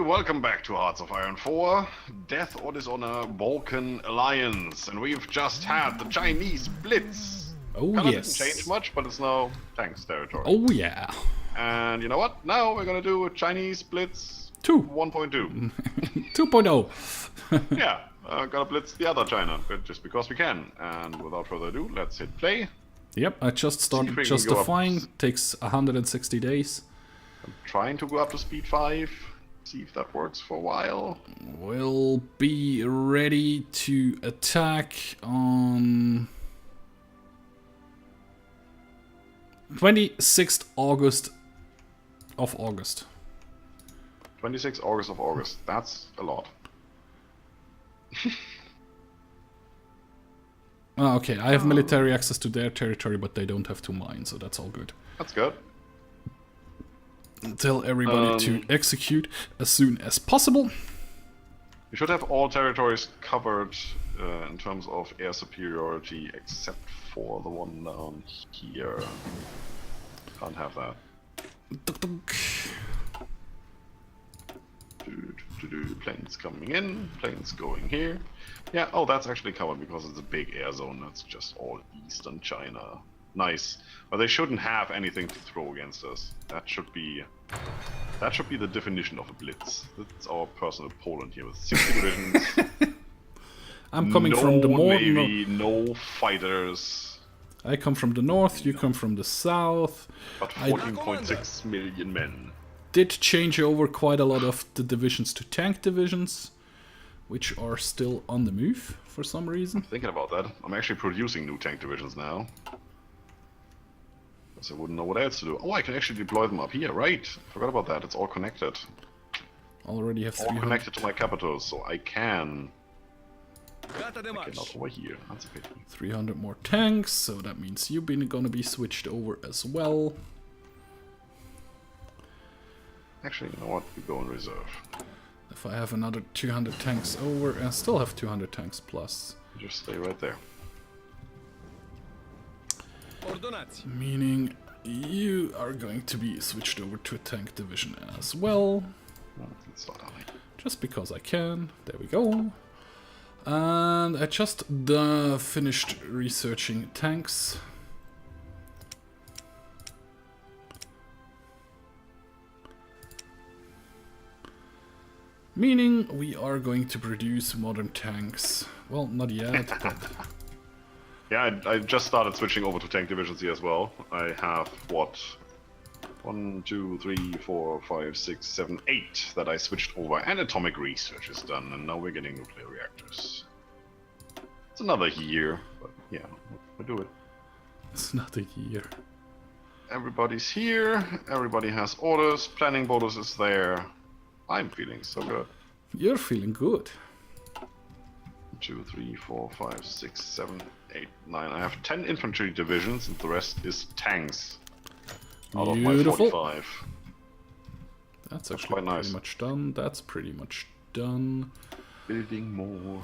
welcome back to Hearts of Iron 4, Death or Dishonor Balkan Alliance, and we've just had the Chinese Blitz. Oh Kinda yes. didn't change much, but it's now tanks territory. Oh yeah. And you know what? Now we're gonna do a Chinese Blitz 1.2. 2.0. Yeah, gonna blitz the other China, but just because we can. And without further ado, let's hit play. Yep, I just started justifying. Takes 160 days. I'm trying to go up to speed 5. See if that works for a while. We'll be ready to attack on 26th August of August. 26th August of August. That's a lot. Okay, I have military access to their territory, but they don't have to mine, so that's all good. That's good. Tell everybody to execute as soon as possible. We should have all territories covered in terms of air superiority, except for the one down here. Can't have that. Planes coming in, planes going here. Yeah, oh, that's actually covered because it's a big air zone. That's just all eastern China. Nice. But they shouldn't have anything to throw against us. That should be the definition of a blitz. That's our personal Poland here with 60 divisions. I'm coming from the north. Navy, no fighters. I come from the north, you come from the south. But 14.6 million men. Did change over quite a lot of the divisions to tank divisions, which are still on the move for some reason. Thinking about that, I'm actually producing new tank divisions now. Because I wouldn't know what else to do. Oh, I can actually deploy them up here, right? Forgot about that, it's all connected. Already have all connected to my capital, so I can... Okay, not over here, that's a pity. 300 more tanks, so that means you've been gonna be switched over as well. Actually, you know what? We go in reserve. If I have another 200 tanks over, I still have 200 tanks plus. Just stay right there. Meaning you are going to be switched over to a tank division as well. Just because I can. There we go. And I just finished researching tanks. Meaning we are going to produce modern tanks. Well, not yet, but... Yeah, I just started switching over to tank divisions here as well. I have, what? 1, 2, 3, 4, 5, 6, 7, 8 that I switched over. And atomic research is done, and now we're getting nuclear reactors. It's another year, but yeah, we'll do it. It's not a year. Everybody's here, everybody has orders, planning bonus is there. I'm feeling so good. You're feeling good. 2, 3, 4, 5, 6, 7, 8, 9. I have 10 infantry divisions, and the rest is tanks. Out of my 45. That's actually quite nice. Pretty much done. That's pretty much done. Building more.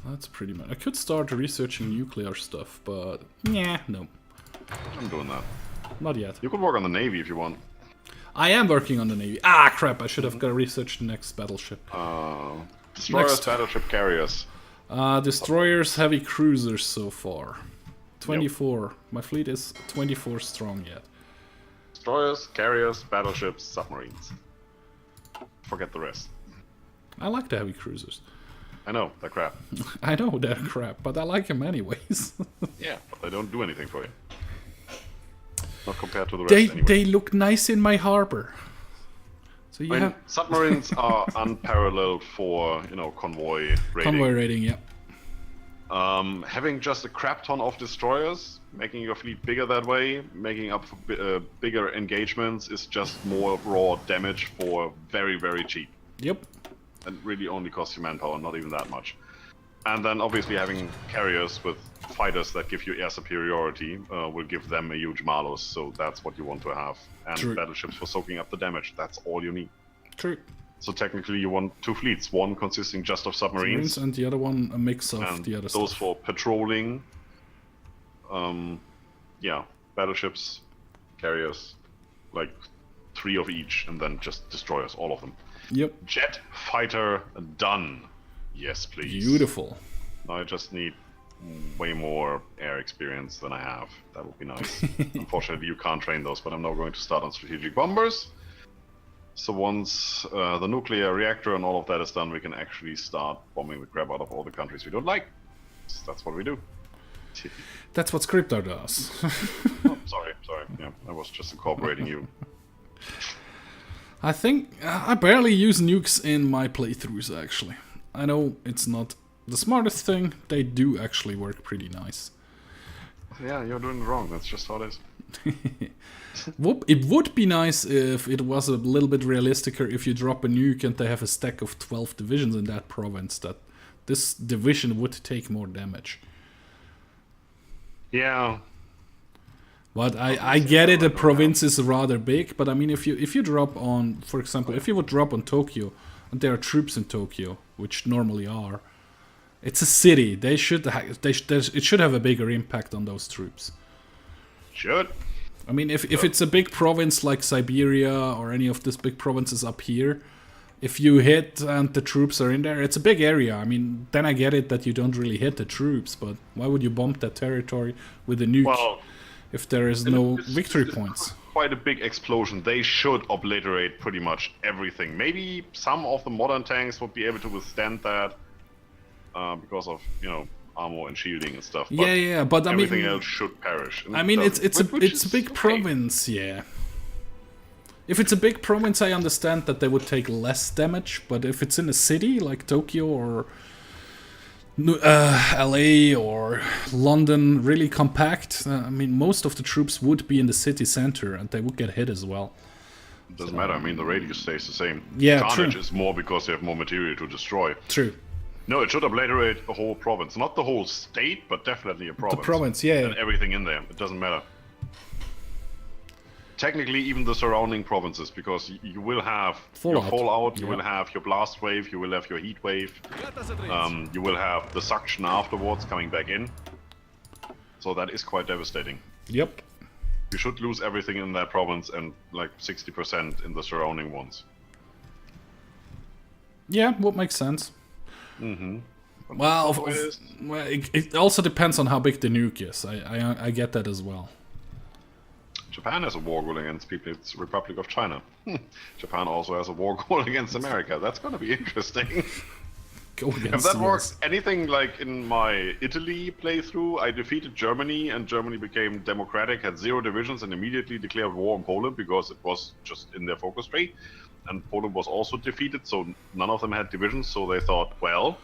That's pretty much. I could start researching nuclear stuff, but yeah, no. I'm doing that. Not yet. You could work on the navy if you want. I am working on the navy. Ah, crap! I should have got researched the next battleship. Destroyers, battleship carriers. Destroyers, heavy cruisers so far. 24. Yep. My fleet is 24 strong yet. Destroyers, carriers, battleships, submarines. Forget the rest. I like the heavy cruisers. I know, they're crap. I know they're crap, but I like them anyways. Yeah, but they don't do anything for you. Not compared to the rest anyway. They look nice in my harbor. So you have... Submarines are unparalleled for, you know, convoy raiding. Convoy raiding, yeah. Having just a crap ton of destroyers, making your fleet bigger that way, making up for bigger engagements is just more raw damage for very, very cheap. Yep. And really only costs you manpower, not even that much. And then obviously having carriers with fighters that give you air superiority will give them a huge malus, so that's what you want to have. And True. Battleships for soaking up the damage, that's all you need. True. So technically you want 2 fleets, one consisting just of submarines. And the other one a mix of the other stuff. Those for patrolling. Yeah, battleships, carriers, like 3 of each, and then just destroyers, all of them. Yep. Jet fighter done. Yes, please. Beautiful. I just need way more air experience than I have. That would be nice. Unfortunately, you can't train those, but I'm now going to start on strategic bombers. So once the nuclear reactor and all of that is done, we can actually start bombing the crap out of all the countries we don't like. That's what we do. That's what Scryptar does. Oh, sorry. Yeah, I was just incorporating you. I think I barely use nukes in my playthroughs, actually. I know it's not the smartest thing. They do actually work pretty nice. Yeah, you're doing it wrong. That's just how it is. It would be nice if it was a little bit realisticer if you drop a nuke and they have a stack of 12 divisions in that province, that this division would take more damage. Yeah. But I get it, the province is rather big, but I mean, if you drop on, for example, if you would drop on Tokyo, and there are troops in Tokyo, which normally are, it's a city. It should have a bigger impact on those troops. Should. I mean, if it's a big province like Siberia or any of these big provinces up here, if you hit and the troops are in there, it's a big area. I mean, then I get it that you don't really hit the troops, but why would you bomb that territory with a nuke? Well, if there is no victory points. Quite a big explosion. They should obliterate pretty much everything. Maybe some of the modern tanks would be able to withstand that because of, armor and shielding and stuff. But yeah, but I mean, everything else should perish. I mean, it's a big province, yeah. If it's a big province, I understand that they would take less damage, but if it's in a city like Tokyo or LA or London, really compact, I mean, most of the troops would be in the city center and they would get hit as well. It doesn't matter. I mean, the radius stays the same. Yeah, Carnage true. is more because they have more material to destroy. True. No, it should obliterate the whole province. Not the whole state, but definitely a province. The province, yeah. And everything in there. It doesn't matter. Technically, even the surrounding provinces, because you will have your fallout, you will have your blast wave, you will have your heat wave, you will have the suction afterwards coming back in. So that is quite devastating. Yep. You should lose everything in that province and like 60% in the surrounding ones. Yeah, would make sense. Mm-hmm. Well, it also depends on how big the nuke is. I get that as well. Japan has a war goal against People's Republic of China. Japan also has a war goal against America. That's going to be interesting. If that works, anything like in my Italy playthrough, I defeated Germany and Germany became democratic, had 0 divisions and immediately declared war on Poland because it was just in their focus trade. And Poland was also defeated, so none of them had divisions, so they thought, well...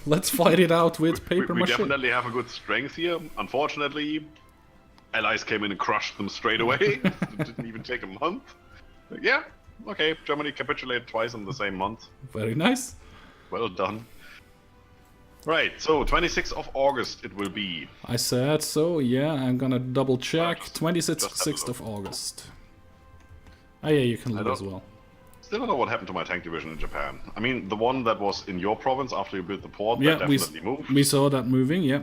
let's fight it out with paper mache. We definitely have a good strength here. Unfortunately, Allies came in and crushed them straight away. It didn't even take a month. Yeah, okay, Germany capitulated twice in the same month. Very nice. Well done. Right, so 26th of August it will be. I said so, yeah, I'm gonna double check. 26th of August. Oh yeah, you can look as well. Still don't know what happened to my tank division in Japan. I mean, the one that was in your province after you built the port, yeah, that definitely moved. We saw that moving, yeah.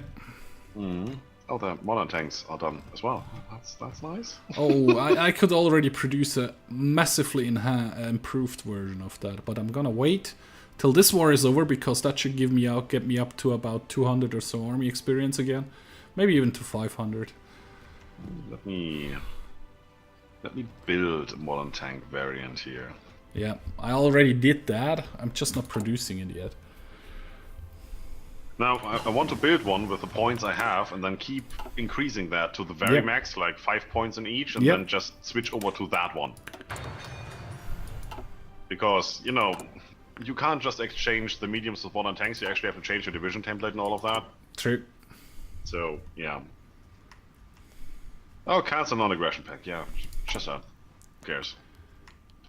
Mm-hmm. Oh, the modern tanks are done as well. That's nice. Oh, I could already produce a massively improved version of that, but I'm gonna wait till this war is over because that should get me up to about 200 or so army experience again, maybe even to 500. Let me build a modern tank variant here. Yeah, I already did that. I'm just not producing it yet. Now, I want to build one with the points I have and then keep increasing that to the very max, like 5 points in each, and then just switch over to that one. Because, you can't just exchange the mediums with modern tanks, you actually have to change your division template and all of that. True. So, yeah. Oh, cancel non-aggression pact, yeah. Just that. Who cares?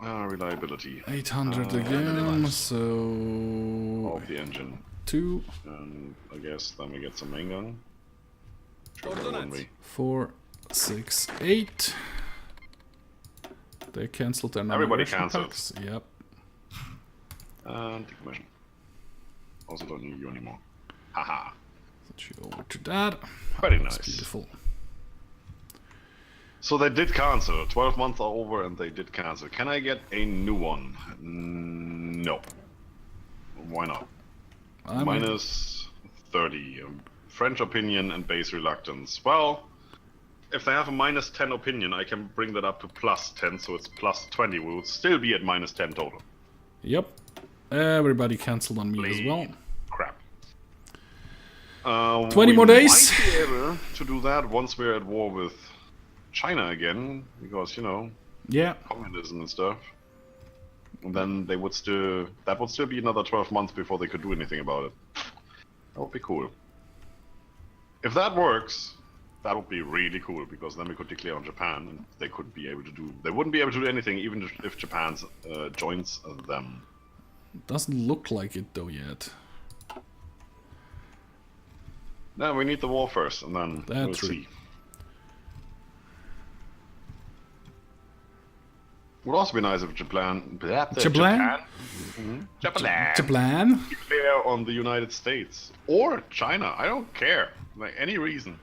Reliability. 800 again, so... Of the engine. 2. And I guess then we get some main gun. 4, 6, 8. They cancelled their Everybody non-aggression cancels. packs. Yep. And decommission. Also don't need you anymore. Haha. Switch you over to that. Very That's nice. beautiful. So they did cancel. 12 months are over and they did cancel. Can I get a new one? No. Why not? Minus 30. French opinion and base reluctance. Well, if they have a minus 10 opinion, I can bring that up to plus 10, so it's plus 20. We would still be at minus 10 total. Yep. Everybody cancelled on me as well. Crap. 20 more days. We might be able to do that once we're at war with China again, because, you know, yeah, communism and stuff. And then they would still, that would still be another 12 months before they could do anything about it. That would be cool. If that works, that would be really cool, because then we could declare on Japan, and they could be able to do, they wouldn't be able to do anything even if Japan joins them. Doesn't look like it though yet. No, we need the war first, and then we'll true. see. Would also be nice if Japan declare on the United States or China. I don't care, like any reason.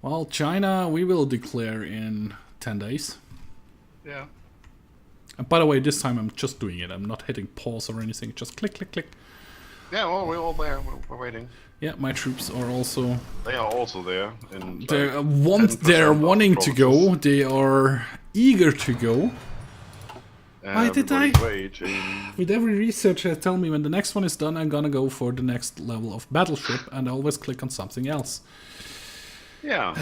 Well, China, we will declare in 10 days. Yeah. And by the way, this time I'm just doing it. I'm not hitting pause or anything. Just click, click, click. Yeah, well, we're all there. We're waiting. Yeah, my troops are also. They are also there. They're wanting to go. They are eager to go. Why did I? With every researcher tell me when the next one is done, I'm gonna go for the next level of battleship, and I always click on something else. Yeah,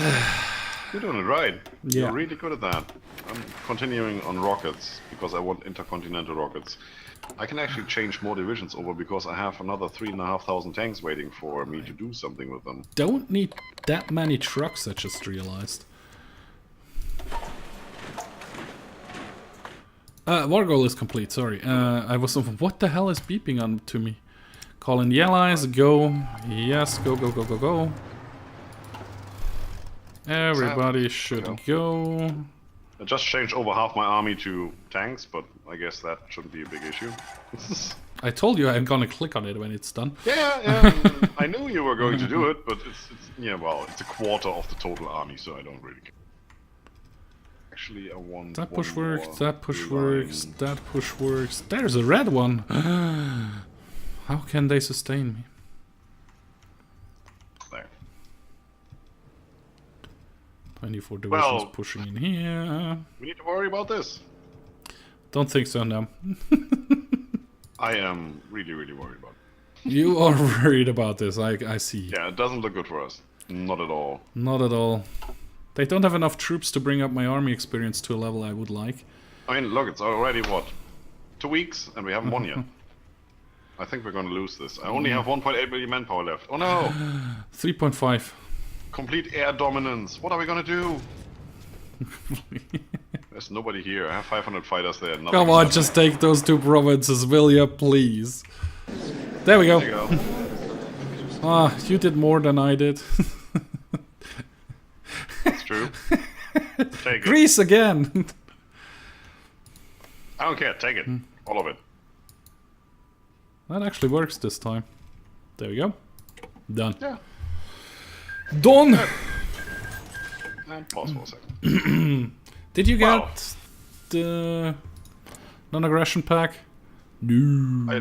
you're doing it right. Yeah. You're really good at that. I'm continuing on rockets because I want intercontinental rockets. I can actually change more divisions over because I have another 3,500 tanks waiting for me to do something with them. Don't need that many trucks, I just realized. War goal is complete, sorry. I was what the hell is beeping on to me? Calling the allies, go. Yes, go, go, go, go, go. Everybody should go. I just changed over half my army to tanks, but I guess that shouldn't be a big issue. I told you I'm gonna click on it when it's done. Yeah, I knew you were going to do it, but it's yeah, well, it's a quarter of the total army, so I don't really care. Actually, I want that push works, that push works, that push works. There's a red one. How can they sustain me? There. 24 divisions pushing in here. We need to worry about this. Don't think so, no. I am really, really worried about it. You are worried about this, I see. Yeah, it doesn't look good for us. Not at all. Not at all. They don't have enough troops to bring up my army experience to a level I would like. I mean, look, it's already, what, 2 weeks, and we haven't won yet. I think we're going to lose this. I only have 1.8 million manpower left. Oh no! 3.5. Complete air dominance. What are we going to do? There's nobody here. I have 500 fighters there. Come on, just take those 2 provinces, will ya, please? There we go. There you go. Ah, you did more than I did. That's true. Take it. Greece again! I don't care. Take it. All of it. That actually works this time. There we go. Done. Yeah. Done! And pause for a second. Did you get the non-aggression pack? No. I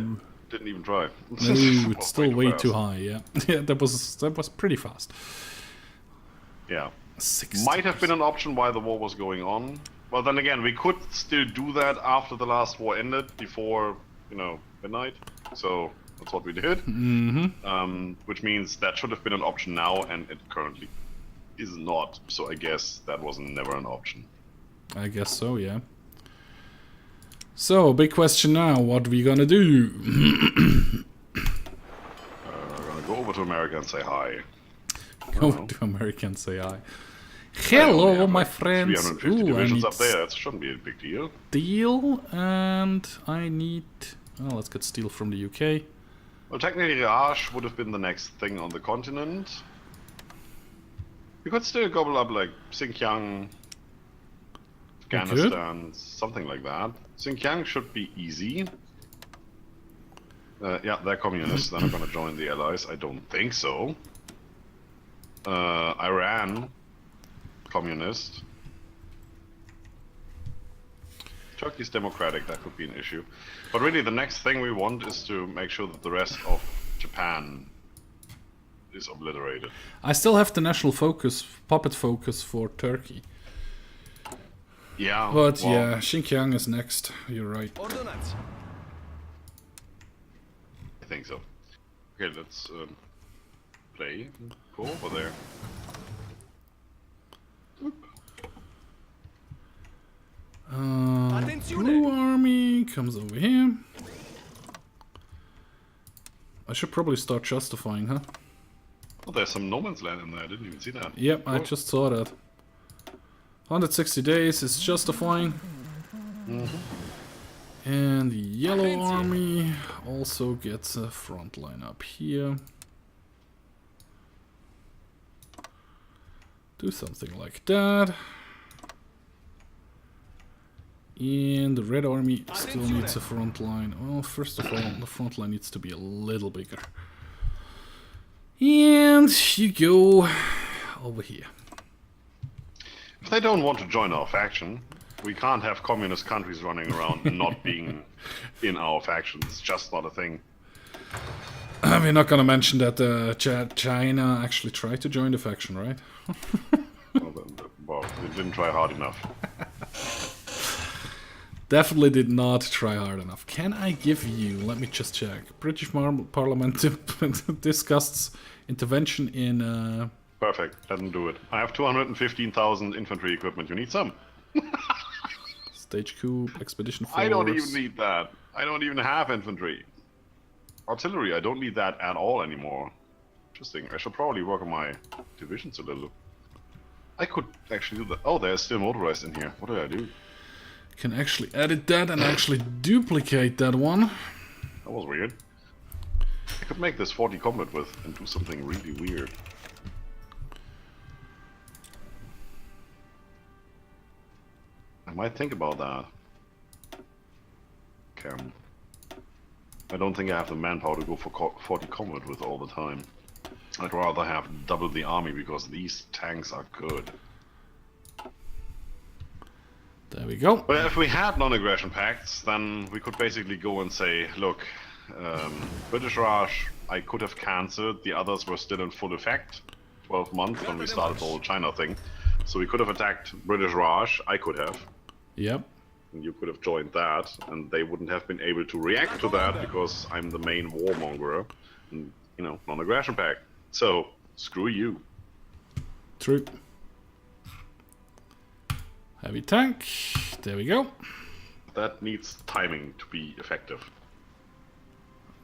didn't even try. No, it's still way too high, yeah. Yeah, that was pretty fast. Yeah. 60. Might have been an option while the war was going on. Well, then again, we could still do that after the last war ended, before, you know, midnight. So that's what we did. Mm-hmm. Which means that should have been an option now, and it currently is not. So I guess that was never an option. I guess so, yeah. So, big question now, what we gonna do? We're gonna go over to America and say hi. Go to America and say hi. Hello, my friends. 350 divisions up there. That shouldn't be a big deal. Steel, and I need... Oh, let's get steel from the UK. Well, technically, Raj would have been the next thing on the continent. We could still gobble up like Xinjiang, Afghanistan, something like that. Xinjiang should be easy. Yeah, they're communists. They're not going to join the Allies. I don't think so. Iran, communist. Turkey's democratic, that could be an issue. But really, the next thing we want is to make sure that the rest of Japan is obliterated. I still have the national focus, puppet focus for Turkey. Yeah, But well, yeah, Xinjiang is next. You're right. Ordonanz. I think so. Okay, let's play. Go over there. Blue army comes over here. I should probably start justifying, huh? Oh, there's some no man's land in there. I didn't even see that. Yep, I Cool. just saw that. 160 days is justifying. And the yellow army also gets a front line up here. Do something like that. And the red army still needs a front line. Well, first of all, the front line needs to be a little bigger. And you go over here. If they don't want to join our faction, we can't have communist countries running around not being in our faction. It's just not a thing. We're not gonna mention that China actually tried to join the faction, right? Well, they didn't try hard enough. Definitely did not try hard enough. Can I give you, let me just check. British Parliament discussed intervention in... Perfect, let them do it. I have 215,000 infantry equipment. You need some? Stage coup, expedition force. I don't even need that. I don't even have infantry. Artillery, I don't need that at all anymore. Interesting. I should probably work on my divisions a little. I could actually do that. Oh, there's still motorized in here. What did I do? Can actually edit that and actually duplicate that one. That was weird. I could make this 40 combat with and do something really weird. I might think about that. Okay. I don't think I have the manpower to go for 40 combat with all the time. I'd rather have double the army because these tanks are good. There we go. But if we had non-aggression pacts, then we could basically go and say, look, British Raj, I could have cancelled, the others were still in full effect, 12 months when we started the whole China thing. So we could have attacked British Raj, I could have. Yep. And you could have joined that, and they wouldn't have been able to react to that because I'm the main warmonger, and, you know, non-aggression pact. So, screw you. True. Heavy tank. There we go. That needs timing to be effective.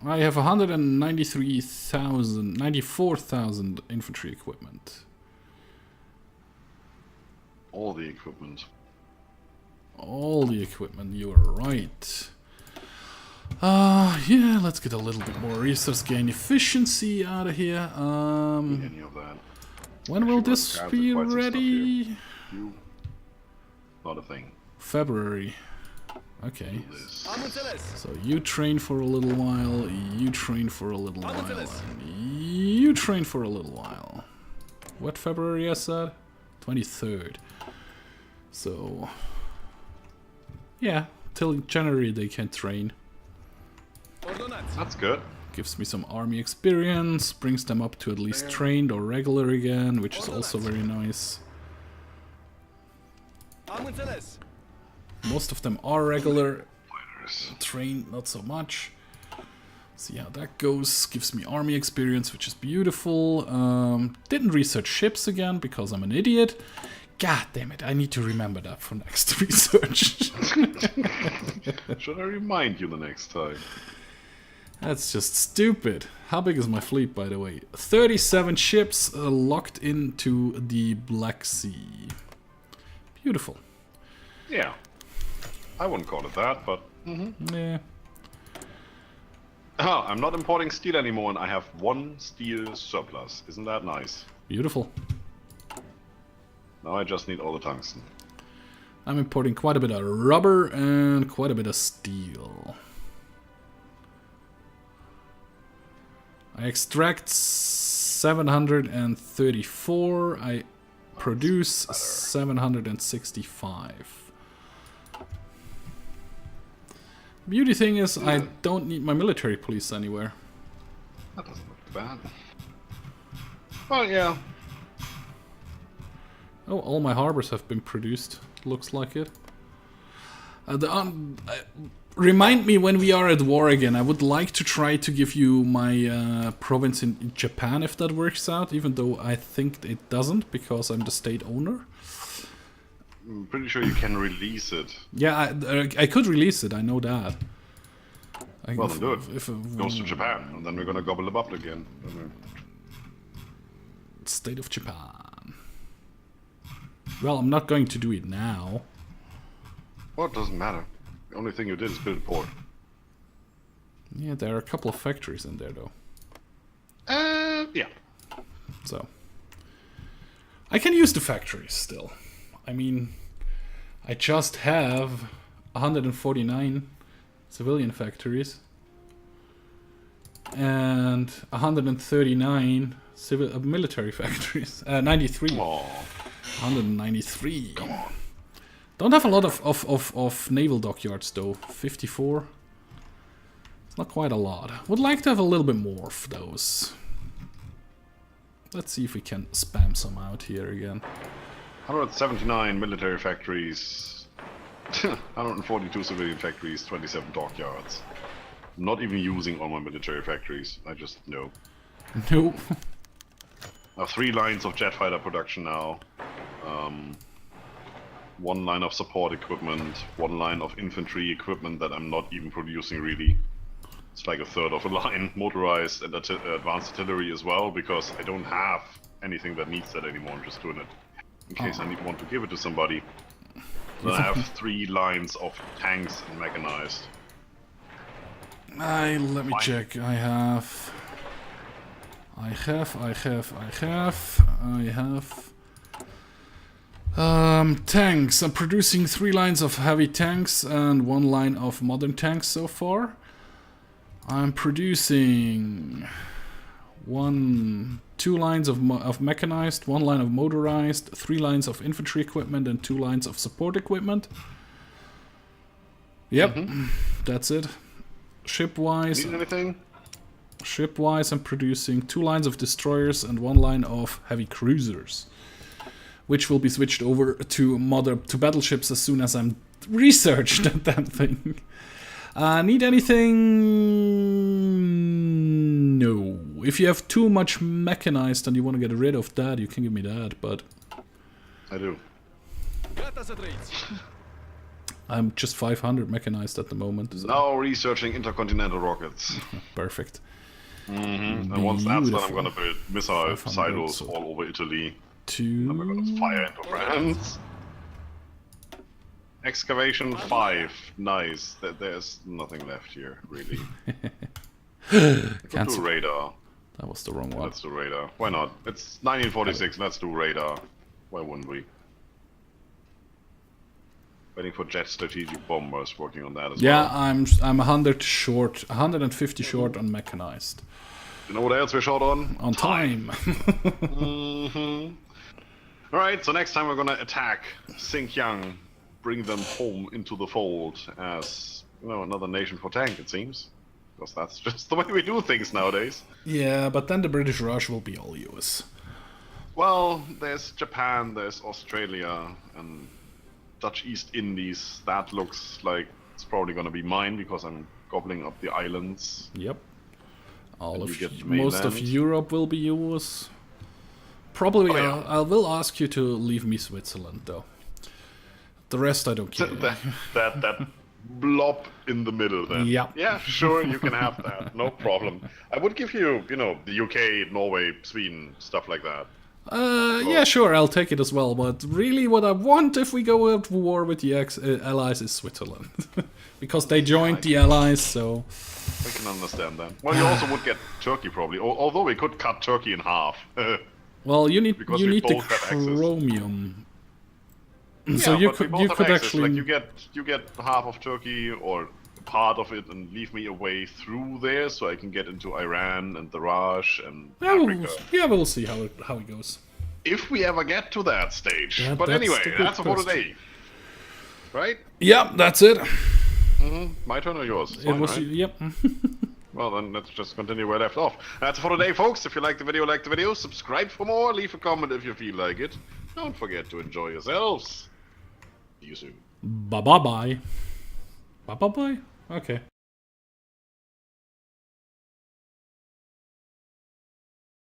I have 94,000 infantry equipment. All the equipment. All the equipment, you are right. Yeah, let's get a little bit more resource gain efficiency out of here. Any of that. When will this be ready? Not a thing. February. Okay. This. So you train for a little while, you train for a little while, and you train for a little while. What February I said? 23rd. So... yeah, till January they can train. That's good. Gives me some army experience, brings them up to at least trained or regular again, which is also very nice. Most of them are regular, trained not so much. See how that goes, gives me army experience, which is beautiful. Didn't research ships again, because I'm an idiot. God damn it, I need to remember that for next research. Should I remind you the next time? That's just stupid. How big is my fleet, by the way? 37 ships locked into the Black Sea. Beautiful. Yeah. I wouldn't call it that, but... Yeah. Oh, I'm not importing steel anymore, and I have 1 steel surplus. Isn't that nice? Beautiful. Now I just need all the tungsten. I'm importing quite a bit of rubber and quite a bit of steel. I extract 734. I produce 765. Beauty thing is, I don't need my military police anywhere. That doesn't look bad. Well, yeah. Oh, all my harbors have been produced. Looks like it. Remind me when we are at war again. I would like to try to give you my province in Japan if that works out, even though I think it doesn't because I'm the state owner. I'm pretty sure you can release it. Yeah, I could release it, I know that. Well, then do it. Goes to Japan, and then we're gonna gobble them up again. State of Japan. Well, I'm not going to do it now. Well, it doesn't matter. The only thing you did is build a port. Yeah, there are a couple of factories in there, though. Yeah. So. I can use the factories still. I mean, I just have 149 civilian factories. And 139 military factories. 93. Aww. 193. Come on. Don't have a lot of naval dockyards though. 54. It's not quite a lot. Would like to have a little bit more of those. Let's see if we can spam some out here again. 179 military factories. 142 civilian factories, 27 dockyards. Not even using all my military factories. I just know. Nope. Now 3 lines of jet fighter production now. 1 line of support equipment, 1 line of infantry equipment that I'm not even producing really. It's like a third of a line, motorized and advanced artillery as well, because I don't have anything that needs that anymore. I'm just doing it in case I want to give it to somebody. Then I have 3 lines of tanks and mechanized. Let me check. I have tanks. I'm producing 3 lines of heavy tanks and 1 line of modern tanks so far. I'm producing 2 lines of mechanized, 1 line of motorized, 3 lines of infantry equipment, and 2 lines of support equipment. Yep, that's it. Ship-wise, Need anything? Ship-wise, I'm producing 2 lines of destroyers and 1 line of heavy cruisers, which will be switched over to battleships as soon as I'm researched at that thing. Need anything? No. If you have too much mechanized and you want to get rid of that, you can give me that, but I do. I'm just 500 mechanized at the moment. So. Now researching intercontinental rockets. Perfect. And once that's done, I'm gonna build missile silos all over Italy. And we're gonna fire into France. Excavation 5. Nice. There's nothing left here, really. Let's do radar. That was the wrong one. Let's do radar. Why not? It's 1946. Let's do radar. Why wouldn't we? Waiting for jet strategic bombers. Working on that as well. Yeah, I'm 100 short. 150 short on mechanized. You know what else we're short on? On time. Alright, so next time we're gonna attack Xinjiang, bring them home into the fold as, you know, another nation for tank, it seems. Because that's just the way we do things nowadays. Yeah, but then the British Raj will be all yours. Well, there's Japan, there's Australia, and Dutch East Indies. That looks like it's probably gonna be mine because I'm gobbling up the islands. Yep. Most Most of Europe will be yours. Probably, I will ask you to leave me Switzerland, though. The rest I don't care. that blob in the middle, then. Yeah. Yeah, sure, you can have that. No problem. I would give you, you know, the UK, Norway, Sweden, stuff like that. Yeah, sure, I'll take it as well. But really, what I want if we go to war with the Allies is Switzerland, because they joined the Allies. So I can understand that. Well, you also would get Turkey probably, although we could cut Turkey in half. Well, you need the chromium. Yeah, so you could actually like you get half of Turkey or part of it and leave me a way through there so I can get into Iran and the Raj and Africa. We'll see how it goes. If we ever get to that stage. But anyway, that's for today. Right? Yeah, that's it. My turn or yours? It's It fine, was right? yep. Well, then let's just continue where I left off. That's it for today, folks. If you like the video, subscribe for more, leave a comment if you feel like it. Don't forget to enjoy yourselves. See you soon. Bye bye bye. Bye bye bye. Okay.